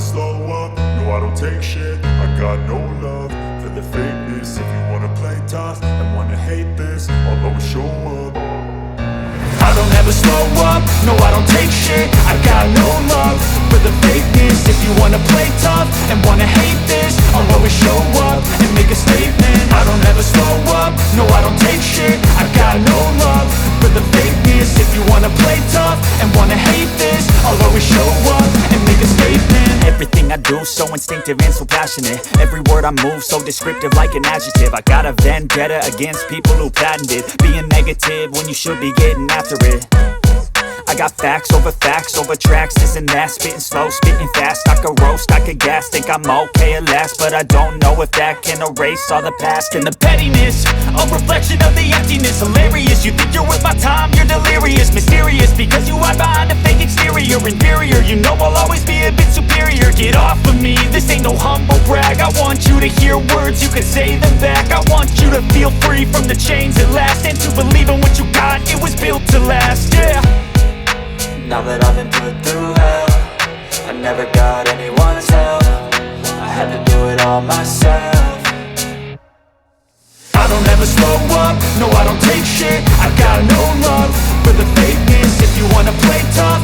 slow up, no I don't take shit. I got no love for the fakeness. If you wanna play tough and wanna hate this, I'll always show up. I don't ever slow up, no I don't take shit. I got no love for the fakeness. If you wanna play tough and wanna hate this, I'll always show up and make a statement. I don't ever slow up, no I don't take shit. I got no love for the fakeness. If you wanna play tough and wanna hate this, I'll always show up and make a statement. Everything I do so instinctive and so passionate. Every word I move so descriptive like an adjective. I got a vendetta against people who patented being negative when you should be getting after it. I got facts over tracks, this and that. Spitting slow, spitting fast, I could roast, I could gas. Think I'm okay at last, but I don't know if that can erase all the past. And the pettiness, a reflection of the emptiness. Hilarious, you think you're worth my time, you're delirious. Mysterious, because you hide behind a fake exterior. Inferior, you know I'll always be a bit superior. Get off of me, this ain't no humble brag. I want you to hear words, you can say them back. I want you to feel free from the chains at last, and to believe in what you got, it was built to last, yeah. Now that I've been put through hell, I never got anyone's help. I had to do it all myself. I don't ever slow up, no I don't take shit. I got no love for the fakeness. If you wanna play tough